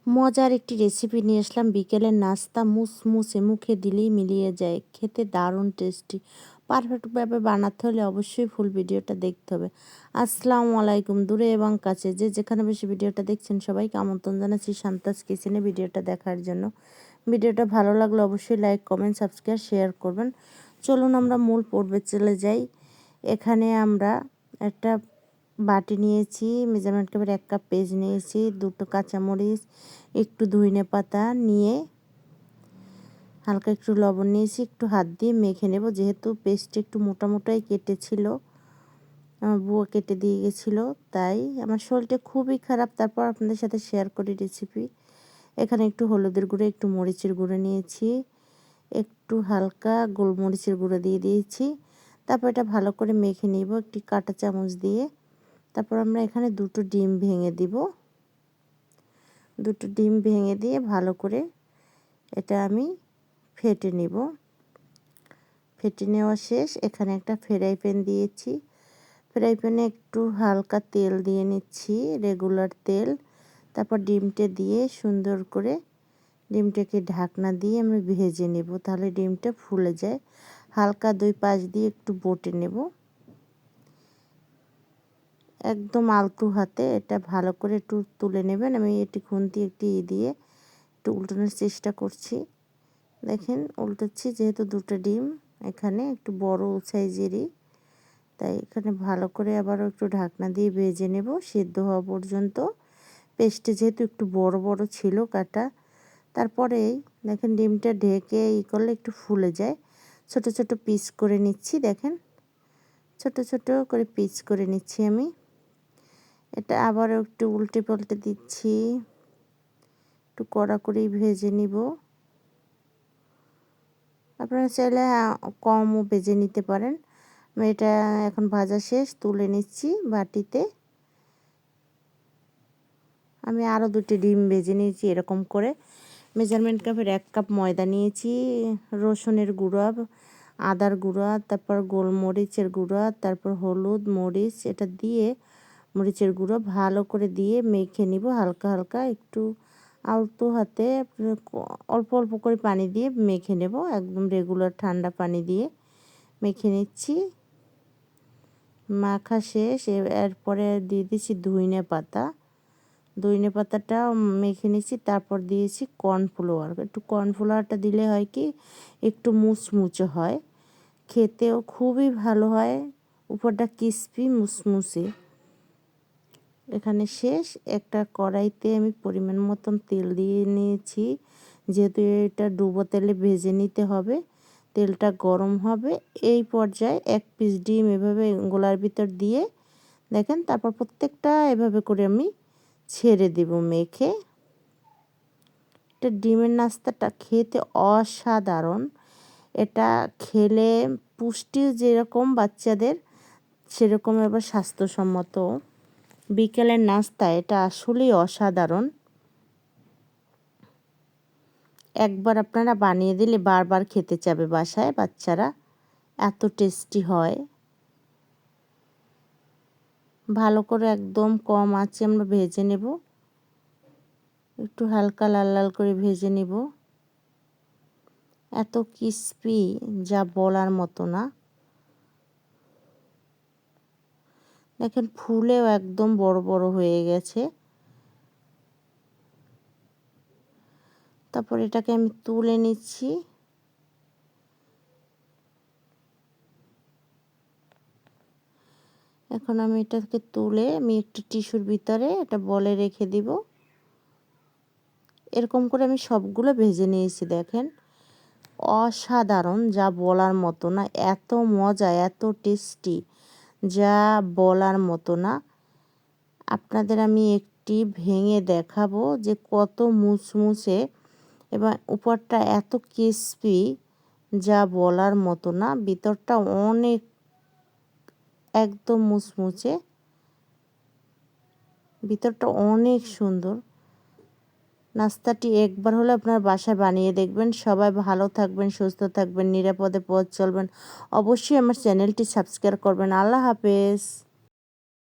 মজার একটি রেসিপি নিয়ে আসলাম। বিকেলের নাস্তা মুসমুসে, মুখে দিলেই মিলিয়ে যায়, খেতে দারুণ টেস্টি। পারফেক্টভাবে বানাতে হলে অবশ্যই ফুল ভিডিওটা দেখতে হবে। আসসালামু আলাইকুম, দূরে এবং কাছে যে যেখানে বসে ভিডিওটা দেখছেন সবাইকে আমন্ত্রণ জানাচ্ছি শান্তাস কিচেনে ভিডিওটা দেখার জন্য। ভিডিওটা ভালো লাগলে অবশ্যই লাইক, কমেন্ট, সাবস্ক্রাইব, শেয়ার করবেন। চলুন আমরা মূল পর্বে চলে যাই। এখানে আমরা একটা বাটি নিয়েছি, মেজারমেন্ট কাপের 1 কাপ পেঁয়াজ নিয়েছি, 2টো কাঁচামরিচ, একটু ধনিয়া পাতা নিয়ে হালকা একটু লবণ নিয়েছি, একটু হাত দিয়ে মেখে নেব। যেহেতু পেস্টটা একটু মোটা মোটাই কেটেছিল, আমার বুয়া কেটে দিয়ে গেছিলো, তাই আমার শরীরটা খুবই খারাপ। তারপর আপনাদের সাথে শেয়ার করি রেসিপি। এখানে একটু হলুদের গুঁড়ো, একটু মরিচের গুঁড়ো নিয়েছি, একটু হালকা গোলমরিচের গুঁড়ো দিয়ে দিয়েছি। তারপর এটা ভালো করে মেখে নিব একটি কাঁটা চামচ দিয়ে। তারপর আমরা এখানে 2টো ডিম ভেঙে দিব। 2টো ডিম ভেঙে দিয়ে ভালো করে এটা আমি ফেটে নিব। ফেটে নেওয়া শেষ। এখানে একটা ফ্রাই প্যান দিয়েছি। ফ্রাই প্যানে একটু হালকা তেল দিয়ে নিচ্ছি, রেগুলার তেল। তারপর ডিমটা দিয়ে সুন্দর করে ডিমটাকে ঢাকনা দিয়ে আমি ভেজে নেব, তাহলে ডিমটা ফুলে যায়। হালকা 2 পাশ দিয়ে একটু বটে নেব, একদম আলতো হাতে এটা ভালো করে একটু তুলে নেবেন। আমি এটি খুন্তি একটি দিয়ে একটু উল্টানোর চেষ্টা করছি। দেখেন উল্টাচ্ছি, যেহেতু 2টো ডিম এখানে একটু বড় সাইজেরই, তাই এখানে ভালো করে আবারও একটু ঢাকনা দিয়ে ভেজে নেব সিদ্ধ হওয়া পর্যন্ত। পেস্টে যেহেতু একটু বড় বড় ছিল কাটা, তারপরেই দেখেন ডিমটা ঢেকে করলে একটু ফুলে যায়। ছোট ছোট পিস করে নিচ্ছি, দেখেন ছোট ছোট করে পিস করে নিচ্ছি আমি। এটা আবারও একটু উল্টে পাল্টে দিচ্ছি, একটু কড়া করেই ভেজে নিব। আপনারা চাইলে কমও ভেজে নিতে পারেন। আমি এটা এখন ভাজা শেষ, তুলে নিচ্ছি বাটিতে। আমি আরও 2টি ডিম ভেজে নিয়েছি এরকম করে। মেজারমেন্ট কাপের 1 কাপ ময়দা নিয়েছি, রসুনের গুঁড়া, আদার গুঁড়া, তারপর গোলমরিচের গুঁড়া, তারপর হলুদ, মরিচ, এটা দিয়ে মরিচের গুঁড়ো ভালো করে দিয়ে মেখে নিব। হালকা হালকা একটু আলতো হাতে অল্প অল্প করে পানি দিয়ে মেখে নেব, একদম রেগুলার ঠান্ডা পানি দিয়ে মেখে নিচ্ছি। মাখা শেষ। এরপরে দিয়ে দিচ্ছি ধনিয়া পাতাটা মেখে নিচ্ছি। তারপর দিয়েছি কর্নফ্লাওয়ার। একটু কর্নফ্লাওয়ারটা দিলে হয় কি একটু মুচমুচে হয়, খেতেও খুবই ভালো হয়, উপরটা ক্রিস্পি মুসমুসে। এখানে শেষ। একটা কড়াইতে আমি পরিমাণ মতন তেল দিয়ে নিয়েছি, যেহেতু এটা ডুবো তেলে ভেজে নিতে হবে। তেলটা গরম হবে, এই পর্যায়ে 1 পিস ডিম এভাবে গোলার ভিতর দিয়ে দেখেন, তারপর প্রত্যেকটা এভাবে করে আমি ছেড়ে দেব মেখে। এটা ডিমের নাস্তাটা খেতে অসাধারণ। এটা খেলে পুষ্টি যেরকম বাচ্চাদের, সেরকম আবার স্বাস্থ্যসম্মত। বিকেলের নাস্তা এটা আসলেই অসাধারণ। একবার আপনারা বানিয়ে দিলে বারবার খেতে চাবে বাসায় বাচ্চারা, এত টেস্টি হয়। ভালো করে একদম কম আঁচে আমরা ভেজে নেব, একটু হালকা লাল লাল করে ভেজে নেব। এত ক্রিস্পি যা বলার মতো না। দেখেন ফুলেও একদম বড় বড় হয়ে গেছে। তারপর এটাকে আমি তুলে নিচ্ছি। এখন আমি এটাকে তুলে আমি একটু টিস্যুর ভিতরে এটা বলে রেখে দিব। এরকম করে আমি সবগুলো ভেজে নিয়েছি। দেখেন অসাধারণ, যা বলার মতো না, এত মজা, এত টেস্টি, যা বলার মতো না। আপনাদের আমি একটি ভেঙে দেখাবো যে কত মুচমুচে এবং উপরটা এত ক্রিস্পি, যা বলার মতো না। ভিতরটা অনেক একদম মুচমুচে, ভিতরটা অনেক সুন্দর। নাস্তাটি একবার হলে আপনার বাসায় বানিয়ে দেখবেন। সবাই ভালো থাকবেন, সুস্থ থাকবেন, নিরাপদে পথ চলবেন। অবশ্যই আমার চ্যানেলটি সাবস্ক্রাইব করবেন। আল্লাহ হাফেজ।